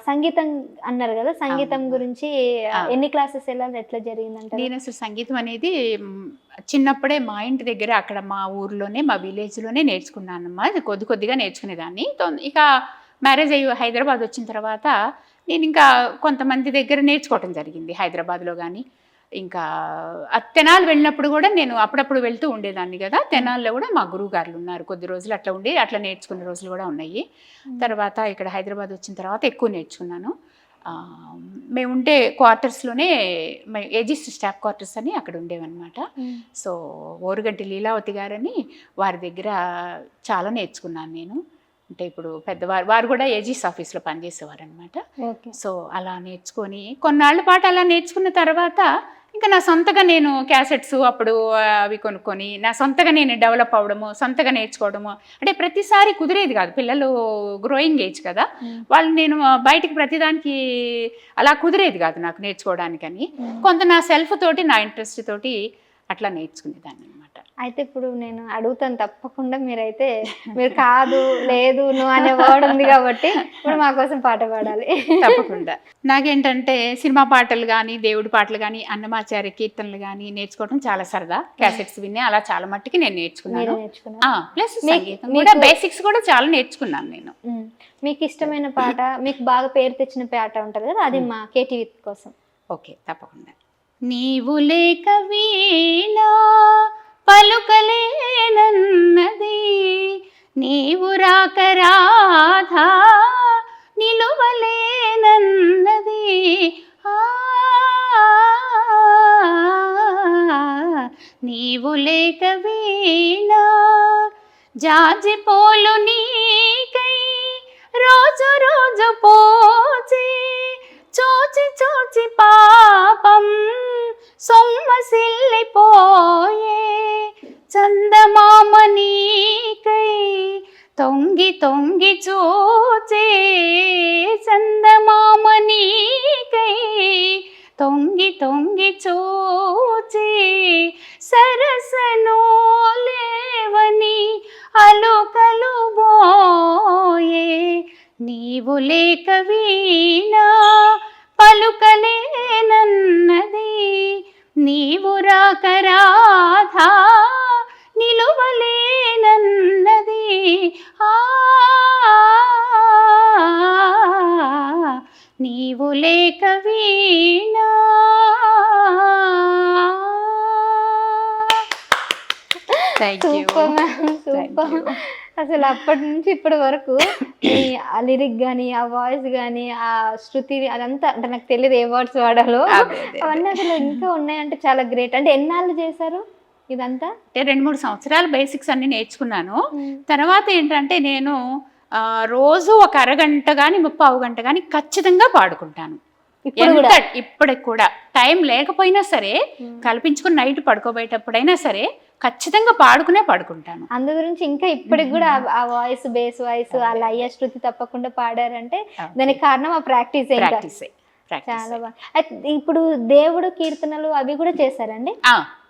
సంగీతం అన్నారు కదా, సంగీతం గురించి ఎన్ని క్లాసెస్ వెళ్ళాలి, ఎట్లా జరిగిందంటే? నేను అసలు సంగీతం అనేది చిన్నప్పుడే మా ఇంటి దగ్గర అక్కడ మా ఊర్లోనే మా విలేజ్లోనే నేర్చుకున్నానమ్మా. కొద్ది కొద్దిగా నేర్చుకునేదాన్ని. ఇక మ్యారేజ్ అయ్యి హైదరాబాద్ వచ్చిన తర్వాత నేను ఇంకా కొంతమంది దగ్గర నేర్చుకోవటం జరిగింది హైదరాబాద్లో. కానీ ఇంకా తెనాలి వెళ్ళినప్పుడు కూడా నేను అప్పుడప్పుడు వెళ్తూ ఉండేదాన్ని కదా. తెనాల్లో కూడా మా గురువు గారులు ఉన్నారు, కొద్ది రోజులు అట్లా ఉండి అట్లా నేర్చుకునే రోజులు కూడా ఉన్నాయి. తర్వాత ఇక్కడ హైదరాబాద్ వచ్చిన తర్వాత ఎక్కువ నేర్చుకున్నాను. మేము ఉండే క్వార్టర్స్లోనే ఏజిస్ట్ స్టాఫ్ క్వార్టర్స్ అని అక్కడ ఉండేవన్నమాట. సో ఓరుగంటి లీలావతి గారని వారి దగ్గర చాలా నేర్చుకున్నాను నేను. అంటే ఇప్పుడు పెద్దవారు వారు కూడా ఏజిస్ ఆఫీస్లో పనిచేసేవారు అనమాట. సో అలా నేర్చుకొని కొన్నాళ్ళ పాటు అలా నేర్చుకున్న తర్వాత ఇంకా నా సొంతగా నేను క్యాసెట్స్ అప్పుడు అవి కొనుక్కొని నా సొంతగా నేను డెవలప్ అవ్వడము, సొంతగా నేర్చుకోవడము. అంటే ప్రతిసారి కుదిరేది కాదు, పిల్లలు గ్రోయింగ్ ఏజ్ కదా, వాళ్ళు నేను బయటికి ప్రతిదానికి అలా కుదిరేది కాదు నాకు నేర్చుకోవడానికని. కొంత నా సెల్ఫ్ తోటి నా ఇంట్రెస్ట్ తోటి అట్లా నేర్చుకునేదాన్ని అనమాట. అయితే ఇప్పుడు నేను అడుగుతాను తప్పకుండా, మీరు కాదు లేదు నువ్వు అనే వర్డ్ ఉంది కాబట్టి ఇప్పుడు మా కోసం పాట పాడాలి. తప్పకుండా. నాకేంటంటే సినిమా పాటలు కానీ, దేవుడి పాటలు కానీ, అన్నమాచార్య కీర్తనలు కానీ నేర్చుకోవడం చాలా సరదా. క్యాసెట్స్ విని అలా చాలా మట్టుకి నేను నేర్చుకున్నాను. ప్లస్ సంగీతం కూడా బేసిక్స్ కూడా చాలా నేర్చుకున్నాను నేను. మీకు ఇష్టమైన పాట, మీకు బాగా పేరు తెచ్చిన పాట ఉంటుంది కదా, అది మా కేటీవీ కోసం. ఓకే, తప్పకుండా. నీవు లేక వీణా పలుకలేనన్నది, నీవు రాక రాధా నిలువలేనన్నది, నీవు లేక వీణా జాజి పోలు నీకై రోజు రోజు పోచి చూచి చూచి పాపం సొమ్మసిల్లిపోయే, చందమామ నీకై తొంగి తొంగి చూచే, చందమామ నీకై తొంగి తొంగి చూచి, సరసను లేవని అలుకలు బోయే, నీవు లేక వీణా పలుకలేనన్నది, నీవు రాక రాధా నిలువలేనన్నది, నీవు లేక వీణా. అసలు అప్పటి నుంచి ఇప్పటి వరకు ఆ లిరిక్ కానీ, ఆ వాయిస్ కానీ, ఆ శృతి అదంతా అంటే నాకు తెలియదు ఏ వర్డ్స్ వాడాలో, అవన్నీ అసలు ఇంకా ఉన్నాయంటే చాలా గ్రేట్. అంటే ఎన్నాళ్ళు చేశారు ఇదంతా? అంటే 2-3 సంవత్సరాలు బేసిక్స్ అన్ని నేర్చుకున్నాను. తర్వాత ఏంటంటే నేను రోజు ఒక అరగంట కానీ 35 గంట కానీ ఖచ్చితంగా పాడుకుంటాను. ఇప్పటికి కూడా టైం లేకపోయినా సరే కల్పించుకుని నైట్ పడుకోబోయేటప్పుడైనా సరే ఖచ్చితంగా పడుకుంటాను. అందు గురించి ఇంకా ఇప్పటికి కూడా ఆ వాయిస్, బేస్ వాయిస్, ఆ లయ శృతి తప్పకుండా పాడారంటే దానికి కారణం ఆ ప్రాక్టీస్. చాలా బాగా. ఇప్పుడు దేవుడు కీర్తనలు అవి కూడా చేశారండి?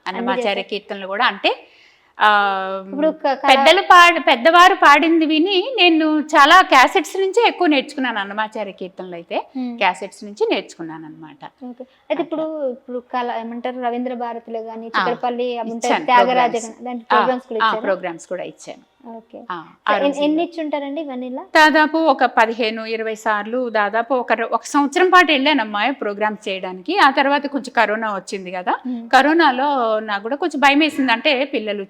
అన్నమాచార్య కీర్తనలు కూడా, అంటే ఇప్పుడు పెద్దవారు పాడింది విని నేను చాలా క్యాసెట్స్ నుంచే ఎక్కువ నేర్చుకున్నాను. అన్నమాచార్య కీర్తనలు అయితే క్యాసెట్స్ నుంచి నేర్చుకున్నాను అనమాట. అయితే ఇప్పుడు ఏమంటారు, రవీంద్ర భారతిలో కానీ, చిక్కడపల్లి త్యాగరాజ ప్రోగ్రామ్స్ కూడా ఇచ్చాను. ఎన్ని ఇచ్చుంటారండి ఇవన్నీ? దాదాపు ఒక 15-20 సార్లు, దాదాపు ఒక సంవత్సరం పాటు వెళ్ళానమ్మా ప్రోగ్రామ్స్ చేయడానికి. ఆ తర్వాత కొంచెం కరోనా వచ్చింది కదా, కరోనాలో నాకు కూడా కొంచెం భయం వేసింది. అంటే పిల్లలు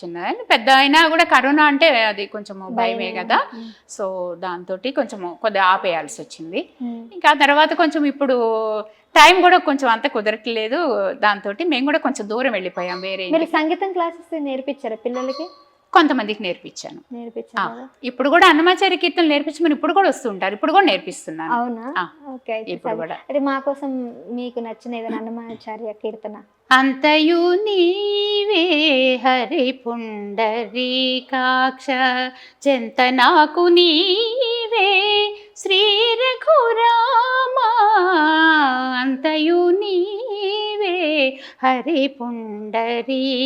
చిన్న పెద్ద అయినా కూడా కరోనా అంటే అది కొంచెం భయమే కదా. సో దాంతో కొద్దిగా ఆపేయాల్సి వచ్చింది. ఇంకా తర్వాత కొంచెం ఇప్పుడు టైం కూడా కొంచెం అంత కుదరట్లేదు. దాంతో మేము కూడా కొంచెం దూరం వెళ్ళిపోయాం. వేరే సంగీతం క్లాసెస్ నేర్పించారా పిల్లలకి? కొంతమందికి నేర్పించాను. ఇప్పుడు కూడా అన్నమాచార్య కీర్తనలు నేర్పించమని ఇప్పుడు కూడా వస్తుంటారు, ఇప్పుడు కూడా నేర్పిస్తున్నాను. అవునా? ఓకే. ఇప్పుడు కూడా అంటే మా కోసం మీకు నచ్చిన ఏదైనా అన్నమాచార్య కీర్తన. అంతయు నీవే హరి పుండరీకాక్ష, చెంత నాకు నీవే శ్రీ రఘురామా, అంతయు నీవే హరి పుండరీకాక్ష,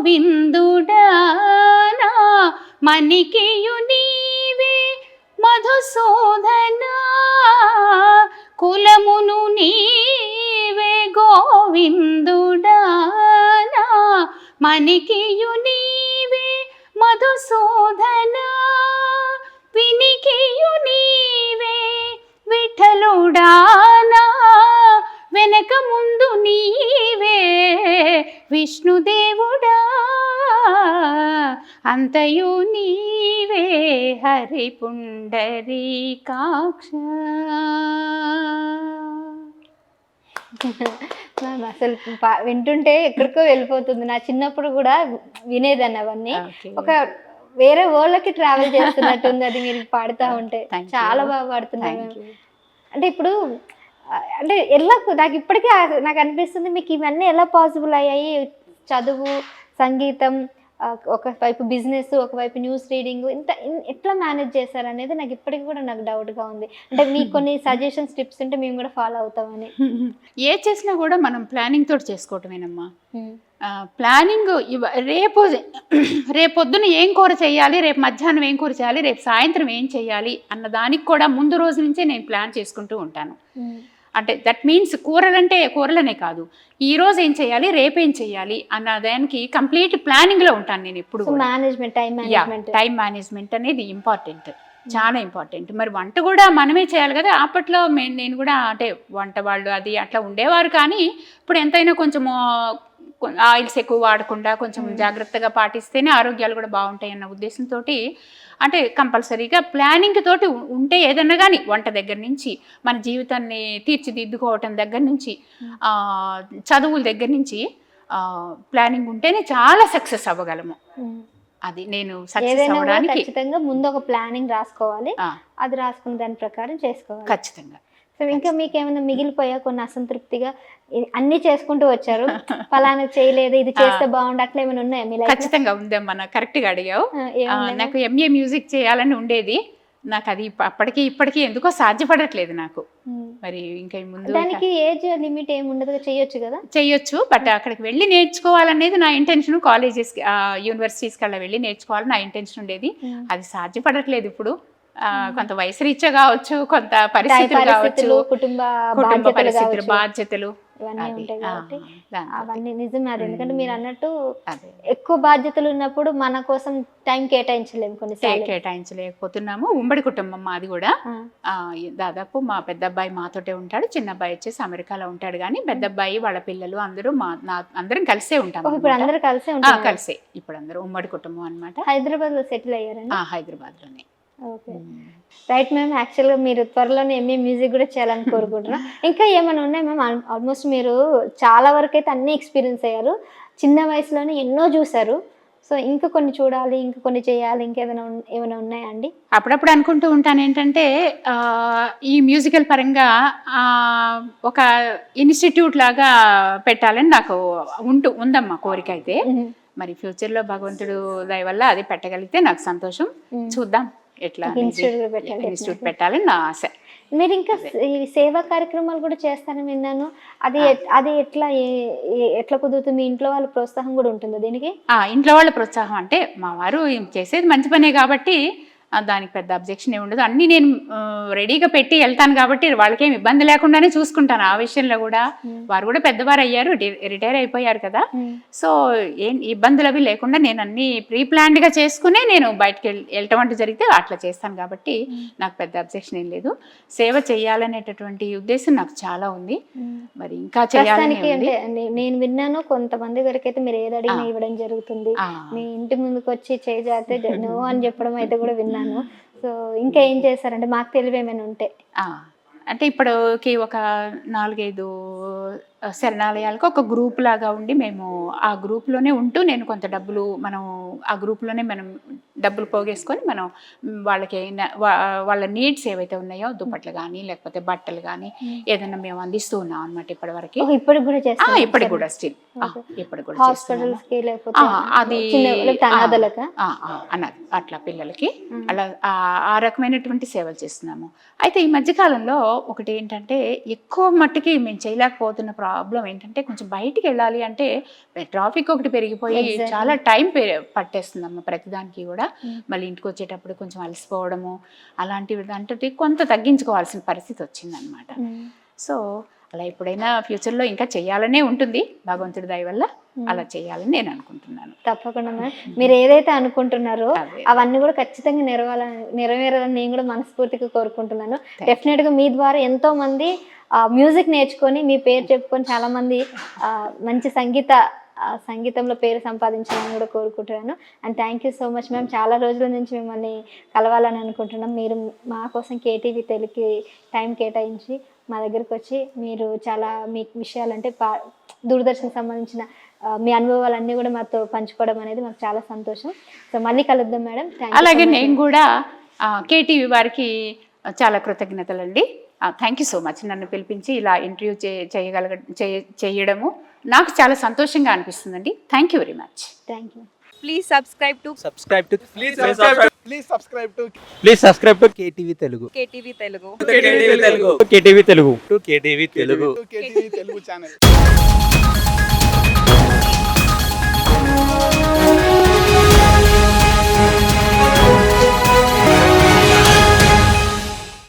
గోవిందుడా నా మణికియు నీవే మధుసూదనా కులమును నీవే గోవిందుడా నా మణికియు నీవే మధుసూదనా వినికియు నీవే విఠలుడానా వెనక ముందు నీవే విష్ణుదేవుడా అంతయు నీవే హరి పుండరీకాక్ష. మ్యామ్ అసలు వింటుంటే ఎక్కడికో వెళ్ళిపోతుంది. నా చిన్నప్పుడు కూడా వినేదాన్ని అవన్నీ. ఒక వేరే వరల్డ్‌కి ట్రావెల్ చేస్తున్నట్టుంది అది మీరు పాడుతూ ఉంటే. చాలా బాగా పాడుతున్నారు మ్యామ్. అంటే ఇప్పుడు అంటే ఎలా నాకు ఇప్పటికీ నాకు అనిపిస్తుంది మీకు ఇవన్నీ ఎలా పాసిబుల్ అయ్యాయి? చదువు, సంగీతం, ఒకవైపు బిజినెస్, ఒకవైపు న్యూస్ రీడింగ్, ఎట్లా మేనేజ్ చేశారు అనేది నాకు ఇప్పటికీ కూడా నాకు డౌట్గా ఉంది. అంటే మీకు కొన్ని సజెషన్స్, టిప్స్ ఉంటే మేము కూడా ఫాలో అవుతామని. ఏ చేసినా కూడా మనం ప్లానింగ్ తోటి చేసుకోవటమేనమ్మా. ప్లానింగ్ రేపొద్దున ఏం కూర చేయాలి, రేపు మధ్యాహ్నం ఏం కూర చేయాలి, రేపు సాయంత్రం ఏం చేయాలి అన్న దానికి కూడా ముందు రోజు నుంచే నేను ప్లాన్ చేసుకుంటూ ఉంటాను. అంటే దట్ మీన్స్ కూరలనే కాదు, ఈ రోజు ఏం చేయాలి, రేపేం చేయాలి అన్న దానికి కంప్లీట్ ప్లానింగ్లో ఉంటాను నేను ఎప్పుడు. టైం మేనేజ్మెంట్ అనేది ఇంపార్టెంట్, చాలా ఇంపార్టెంట్. మరి వంట కూడా మనమే చేయాలి కదా. అప్పట్లో నేను కూడా అంటే వంట వాళ్ళు అది అట్లా ఉండేవారు, కానీ ఇప్పుడు ఎంతైనా కొంచెము ఆయిల్స్ ఎక్కువ వాడకుండా కొంచెం జాగ్రత్తగా పాటిస్తేనే ఆరోగ్యాలు కూడా బాగుంటాయి అన్న ఉద్దేశంతో అంటే కంపల్సరీగా ప్లానింగ్ తోటి ఉంటే ఏదన్నా కానీ వంట దగ్గర నుంచి మన జీవితాన్ని తీర్చిదిద్దుకోవటం దగ్గర నుంచి చదువుల దగ్గర నుంచి ప్లానింగ్ ఉంటేనే చాలా సక్సెస్ అవ్వగలము. అది నేను సక్సెస్ అవ్వడానికి ఖచ్చితంగా ముందు ఒక ప్లానింగ్ రాసుకోవాలి, అది రాసుకున్న దాని ప్రకారం చేసుకోవాలి ఖచ్చితంగా. సో ఇంకా మీకు ఏమైనా మిగిలిపోయా కొన్ని అసంతృప్తిగా అన్ని చేసుకుంటూ వచ్చారు, ఫలానా చేయలేదు, ఇది చేస్తే బాగుండు, అట్లా ఏమైనా ఉన్నాయా మీ లైఫ్? ఖచ్చితంగా ఉందమ్మా, నాకు కరెక్ట్గా అడిగావు. నాకు ఎంఏ మ్యూజిక్ చేయాలని ఉండేది, నాకు అది అప్పటికి ఇప్పటికీ ఎందుకో సాధ్యపడట్లేదు నాకు. మరి ఇంకా ముందు దానికి ఏజ్ లిమిట్ ఏమి ఉండదు, చేయొచ్చు కదా? చేయొచ్చు, బట్ అక్కడికి వెళ్ళి నేర్చుకోవాలనేది నా ఇంటెన్షన్. కాలేజెస్కి యూనివర్సిటీస్కి అలా వెళ్ళి నేర్చుకోవాలని నా ఇంటెన్షన్ ఉండేది. అది సాధ్యపడట్లేదు ఇప్పుడు. కొంత వయసు రీత్యా కావచ్చు, కొంత పరిస్థితులు కావచ్చు, కుటుంబ పరిస్థితులు, బాధ్యతలు ఇవన్నీ ఉంటాయి కాబట్టి అవన్నీ నిజమే. అది ఎందుకంటే మీరు అన్నట్టు ఎక్కువ బాధ్యతలు ఉన్నప్పుడు మన కోసం టైం కేటాయించలేము, కొన్నిసార్లు కేటాయించలేకపోతున్నాము. ఉమ్మడి కుటుంబం మాది కూడా. దాదాపు మా పెద్ద అబ్బాయి మాతోటే ఉంటాడు, చిన్న అబ్బాయి వచ్చేసి అమెరికాలో ఉంటాడు. కానీ పెద్ద అబ్బాయి వాళ్ళ పిల్లలు అందరూ అందరం కలిసే ఉంటాము. ఇప్పుడు అందరూ కలిసే ఉంటారు? కలిసే, ఇప్పుడు అందరూ ఉమ్మడి కుటుంబం అన్నమాట. హైదరాబాద్ లో సెటిల్ అయ్యారండి? హైదరాబాద్ లోనే. Okay, right ma'am. యాక్చువల్గా మీరు త్వరలోనే ఎంఏ మ్యూజిక్ కూడా చేయాలని కోరుకుంటున్నాం. ఇంకా ఏమైనా ఉన్నాయి మ్యామ్? ఆల్మోస్ట్ మీరు చాలా వరకు అయితే అన్నీ ఎక్స్పీరియన్స్ అయ్యారు, చిన్న వయసులోనే ఎన్నో చూసారు. సో ఇంకా కొన్ని చూడాలి, ఇంకా కొన్ని చేయాలి, ఏమైనా ఉన్నాయా అండి? అప్పుడప్పుడు అనుకుంటూ ఉంటాను ఏంటంటే ఈ మ్యూజికల్ పరంగా ఒక ఇన్స్టిట్యూట్ లాగా పెట్టాలని నాకు ఉందమ్మా కోరిక అయితే. మరి ఫ్యూచర్లో భగవంతుడు దయ వల్ల అది పెట్టగలిగితే నాకు సంతోషం. చూద్దాం ఎట్లా ఇన్స్టిట్యూట్ పెట్టాలని నా ఆశ. మీరు ఇంకా సేవా కార్యక్రమాలు కూడా చేస్తారని విన్నాను. అది ఎట్లా కుదురుతుంది? మీ ఇంట్లో వాళ్ళ ప్రోత్సాహం కూడా ఉంటుందా దీనికి? ఇంట్లో వాళ్ళ ప్రోత్సాహం అంటే మా వారు చేసేది మంచి పనే కాబట్టి దానికి పెద్ద అబ్జెక్షన్ ఏమి ఉండదు. అన్నీ నేను రెడీగా పెట్టి వెళ్తాను కాబట్టి వాళ్ళకేం ఇబ్బంది లేకుండానే చూసుకుంటాను. ఆ విషయంలో కూడా వారు కూడా పెద్దవారు అయ్యారు, రిటైర్ అయిపోయారు కదా. సో ఏం ఇబ్బందులు అవి లేకుండా నేను అన్ని ప్రీ ప్లాన్డ్గా చేసుకునే నేను బయటకు వెళ్ళటం అంటూ జరిగితే అట్లా చేస్తాను కాబట్టి నాకు పెద్ద అబ్జెక్షన్ ఏం లేదు. సేవ చేయాలనేటటువంటి ఉద్దేశం నాకు చాలా ఉంది. మరి ఇంకా చేయాలని నేను విన్నాను, కొంతమంది వరకు అయితే మీరు ఏది అడిగినా ఇవ్వడం జరుగుతుంది, మీ ఇంటి ముందుకు వచ్చి చేజారితే నో అని చెప్పడం అయితే కూడా విన్నాను. సో ఇంకా ఏం చేస్తారంటే మాకు తెలివి ఏమైనా ఉంటే? అంటే ఇప్పటికి ఒక 4-5 శరణాలయాలకు ఒక గ్రూప్ లాగా ఉండి మేము ఆ గ్రూప్లోనే ఉంటూ నేను కొంత డబ్బులు మనం ఆ గ్రూప్లోనే మనం డబ్బులు పోగేసుకొని మనం వాళ్ళకి వాళ్ళ నీడ్స్ ఏవైతే ఉన్నాయో దుప్పట్లు కానీ లేకపోతే బట్టలు కానీ ఏదైనా మేము అందిస్తూ ఉన్నాం అనమాట ఇప్పటివరకు. ఇప్పటికి కూడా చేస్తాం? ఇప్పటికి కూడా స్టిల్ ఇప్పటికి కూడా హాస్పిటల్స్ కి లేకపోతే అది అనాథలకా? అనాథ అట్లా పిల్లలకి అలా ఆ రకమైనటువంటి సేవలు చేస్తున్నాము. అయితే ఈ మధ్యకాలంలో ఒకటి ఏంటంటే ఎక్కువ మట్టుకి మేము చేయలేకపోతున్న ప్రాబ్లం ఏంటంటే కొంచెం బయటికి వెళ్ళాలి అంటే ట్రాఫిక్ ఒకటి పెరిగిపోయి చాలా టైం పట్టేస్తుందమ్మా ప్రతిదానికి కూడా. మళ్ళీ ఇంటికి వచ్చేటప్పుడు కొంచెం అలసిపోవడము అలాంటివి అంటే కొంత తగ్గించుకోవాల్సిన పరిస్థితి వచ్చిందనమాట. సో అలా ఎప్పుడైనా ఫ్యూచర్లో ఇంకా చేయాలనే ఉంటుంది భగవంతుడి దయ వల్ల, అలా చేయాలని నేను అనుకుంటున్నాను. తప్పకుండా మేడం, మీరు ఏదైతే అనుకుంటున్నారో అవన్నీ కూడా ఖచ్చితంగా నెరవేరాలని నేను కూడా మనస్ఫూర్తిగా కోరుకుంటున్నాను. డెఫినెట్గా మీ ద్వారా ఎంతో మంది మ్యూజిక్ నేర్చుకొని మీ పేరు చెప్పుకొని చాలా మంది మంచి సంగీతంలో పేరు సంపాదించాలని కూడా కోరుకుంటున్నాను. And thank you so much ma'am. చాలా రోజుల నుంచి మిమ్మల్ని కలవాలని అనుకుంటున్నాం. మీరు మా కోసం కేటీవీ తెలుగుకి టైం కేటాయించి మా దగ్గరకు వచ్చి మీరు చాలా మీ విషయాలంటే దూరదర్శన్కి సంబంధించిన మీ అనుభవాలన్నీ కూడా మాతో పంచుకోవడం అనేది మాకు చాలా సంతోషం. సో మళ్ళీ కలుద్దాం మేడం. అలాగే నేను కూడా కేటీవీ వారికి చాలా కృతజ్ఞతలండి. Thank you so much. నన్ను పిలిపించి ఇలా ఇంటర్వ్యూ చేయడము నాకు చాలా సంతోషంగా అనిపిస్తుందండి. Thank you very much. Thank you. Please subscribe to KTV Telugu. KTV Telugu. KTV Telugu. KTV Telugu channel.